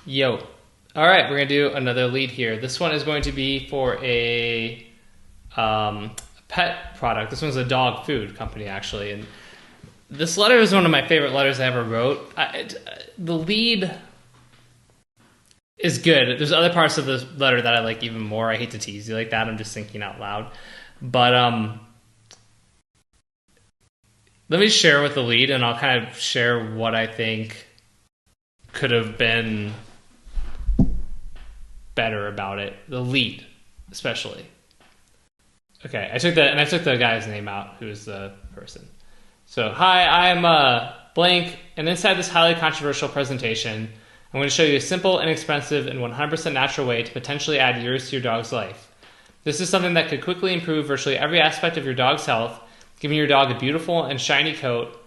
Yo. All right, we're going to do another lead here. This one is going to be for a pet product. This one's a dog food company, actually. And this letter is one of my favorite letters I ever wrote. The lead is good. There's other parts of the letter that I like even more. I hate to tease you like that. I'm just thinking out loud. But let me share with the lead, and I'll kind of share what I think could have been better about it. The lead, especially. Okay, I took the guy's name out, who is the person. So, hi, I'm blank, and inside this highly controversial presentation, I'm going to show you a simple, inexpensive, and 100% natural way to potentially add years to your dog's life. This is something that could quickly improve virtually every aspect of your dog's health, giving your dog a beautiful and shiny coat,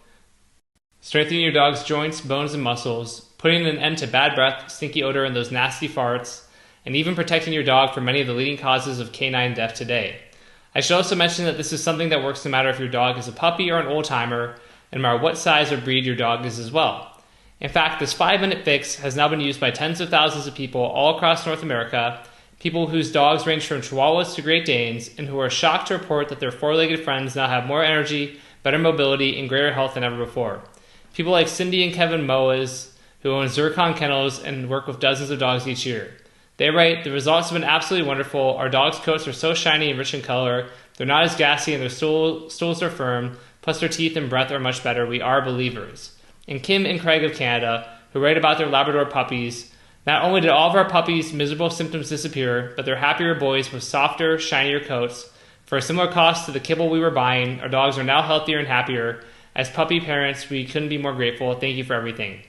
strengthening your dog's joints, bones, and muscles, putting an end to bad breath, stinky odor, and those nasty farts, and even protecting your dog from many of the leading causes of canine death today. I should also mention that this is something that works no matter if your dog is a puppy or an old-timer, and no matter what size or breed your dog is as well. In fact, this 5-minute fix has now been used by tens of thousands of people all across North America, people whose dogs range from Chihuahuas to Great Danes, and who are shocked to report that their four-legged friends now have more energy, better mobility, and greater health than ever before. People like Cindy and Kevin Moas, who own Zircon Kennels and work with dozens of dogs each year. They write, the results have been absolutely wonderful. Our dogs' coats are so shiny and rich in color. They're not as gassy and their stools are firm. Plus their teeth and breath are much better. We are believers. And Kim and Craig of Canada, who write about their Labrador puppies, not only did all of our puppies' miserable symptoms disappear, but they're happier boys with softer, shinier coats. For a similar cost to the kibble we were buying, our dogs are now healthier and happier. As puppy parents, we couldn't be more grateful. Thank you for everything.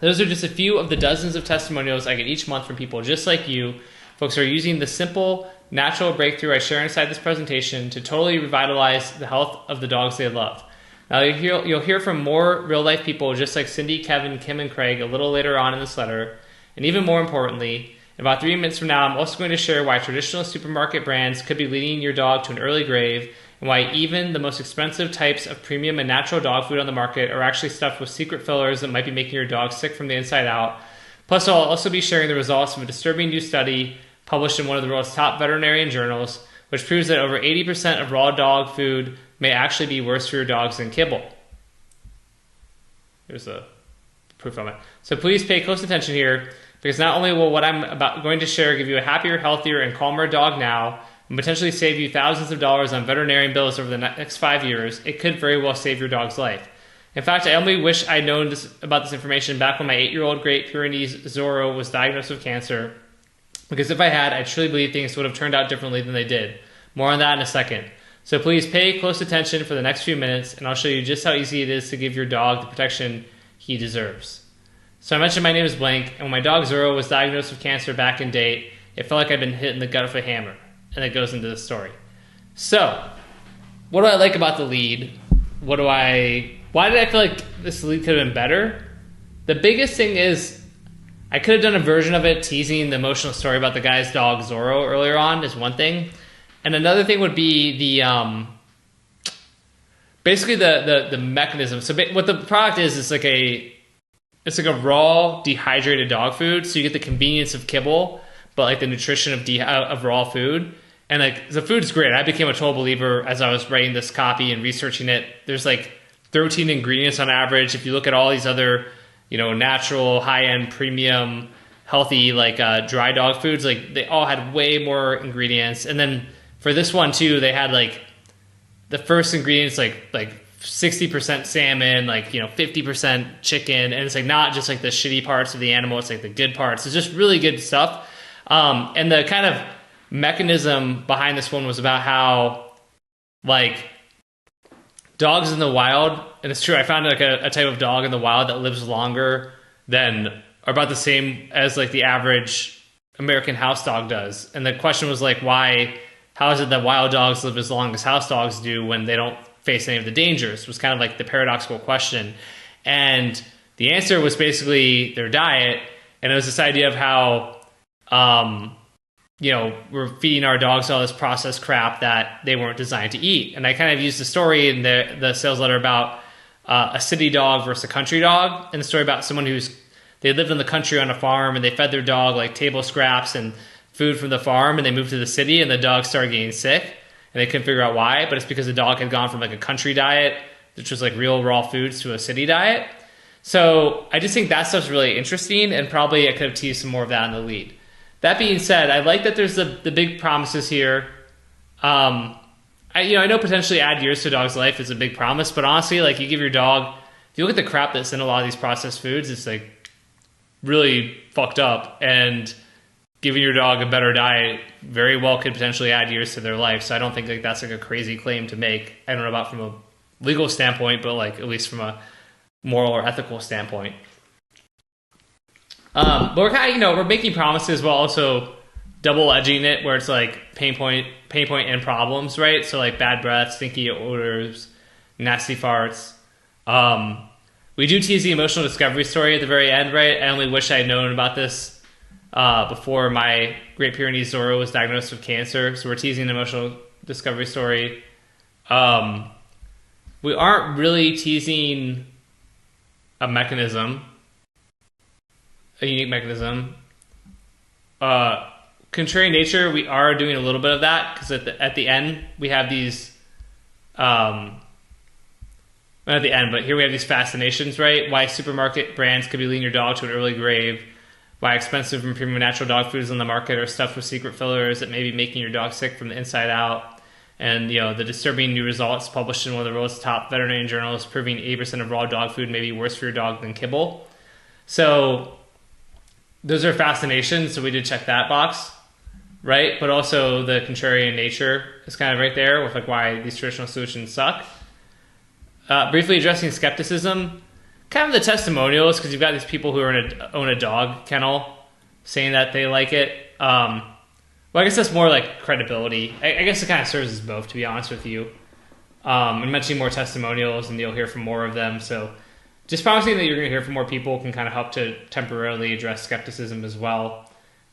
Those are just a few of the dozens of testimonials I get each month from people just like you, folks who are using the simple, natural breakthrough I share inside this presentation to totally revitalize the health of the dogs they love. Now you'll hear from more real-life people just like Cindy, Kevin, Kim, and Craig a little later on in this letter. And even more importantly, in about 3 minutes from now, I'm also going to share why traditional supermarket brands could be leading your dog to an early grave, and why even the most expensive types of premium and natural dog food on the market are actually stuffed with secret fillers that might be making your dog sick from the inside out. Plus, I'll also be sharing the results of a disturbing new study published in one of the world's top veterinarian journals, which proves that over 80% of raw dog food may actually be worse for your dogs than kibble. Here's a proof of it. So please pay close attention here, because not only will what I'm going to share give you a happier, healthier, and calmer dog now, and potentially save you thousands of dollars on veterinarian bills over the next 5 years, it could very well save your dog's life. In fact, I only wish I'd known about this information back when my 8-year-old Great Pyrenees Zorro was diagnosed with cancer, because if I had, I truly believe things would have turned out differently than they did. More on that in a second. So please pay close attention for the next few minutes, and I'll show you just how easy it is to give your dog the protection he deserves. So I mentioned my name is Blank, and when my dog Zorro was diagnosed with cancer back in date, it felt like I'd been hit in the gut with a hammer. And it goes into the story. So, what do I like about the lead? Why did I feel like this lead could have been better? The biggest thing is, I could have done a version of it teasing the emotional story about the guy's dog Zorro earlier on is one thing. And another thing would be the, basically the mechanism. So what the product is, it's like a raw, dehydrated dog food. So you get the convenience of kibble, but like the nutrition of raw food. And like the food's great. I became a total believer as I was writing this copy and researching it. There's like 13 ingredients on average. If you look at all these other, natural, high-end, premium, healthy, like dry dog foods, like they all had way more ingredients. And then for this one too, they had like the first ingredients like 60% salmon, 50% chicken, and it's like not just like the shitty parts of the animal. It's like the good parts. It's just really good stuff. And the kind of mechanism behind this one was about how dogs in the wild, and it's true, I found like a type of dog in the wild that lives longer than, or about the same as like the average American house dog does. And the question was like, how is it that wild dogs live as long as house dogs do when they don't face any of the dangers? It was kind of like the paradoxical question. And the answer was basically their diet. And it was this idea of how, we're feeding our dogs all this processed crap that they weren't designed to eat. And I kind of used the story in the sales letter about a city dog versus a country dog, and the story about someone who's they lived in the country on a farm and they fed their dog like table scraps and food from the farm, and they moved to the city and the dog started getting sick and they couldn't figure out why, but it's because the dog had gone from like a country diet, which was like real raw foods, to a city diet. So I just think that stuff's really interesting, and probably I could have teased some more of that in the lead. That being said, I like that there's the big promises here. I know potentially add years to a dog's life is a big promise, but honestly, like you give your dog, if you look at the crap that's in a lot of these processed foods, it's like really fucked up, and giving your dog a better diet very well could potentially add years to their life. So I don't think like that's like a crazy claim to make. I don't know about from a legal standpoint, but like at least from a moral or ethical standpoint. But we're kind of, we're making promises while also double edging it, where it's like pain point and problems, right? So like bad breath, stinky odors, nasty farts. We do tease the emotional discovery story at the very end, right? I only wish I had known about this before my Great Pyrenees Zorro was diagnosed with cancer. So we're teasing the emotional discovery story. We aren't really teasing a unique mechanism. Contrary nature, we are doing a little bit of that, because at the end we have these not at the end, but here we have these fascinations, right? Why supermarket brands could be leading your dog to an early grave, why expensive and premium natural dog foods on the market are stuffed with secret fillers that may be making your dog sick from the inside out, and the disturbing new results published in one of the world's top veterinary journals proving 80% of raw dog food may be worse for your dog than kibble. So those are fascinations, so we did check that box, right? But also the contrarian nature is kind of right there with like why these traditional solutions suck. Briefly addressing skepticism, kind of the testimonials, because you've got these people who own a dog kennel saying that they like it. Well, I guess that's more like credibility. I guess it kind of serves as both, to be honest with you. I'm mentioning more testimonials, and you'll hear from more of them. So just promising that you're going to hear from more people can kind of help to temporarily address skepticism as well.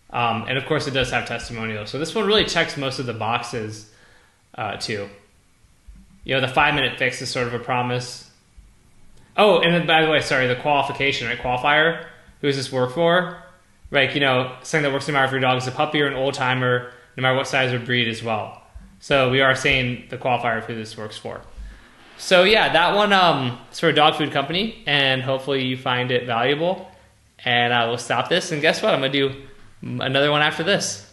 And of course, it does have testimonials. So this one really checks most of the boxes too. The 5-minute fix is sort of a promise. Oh, and then, by the way, sorry, the qualification, right? Qualifier. Who does this work for? Right, something that works no matter if your dog is a puppy or an old timer, no matter what size or breed as well. So we are saying the qualifier of who this works for. So yeah, that one is for a dog food company, and hopefully you find it valuable. And I will stop this, and guess what? I'm going to do another one after this.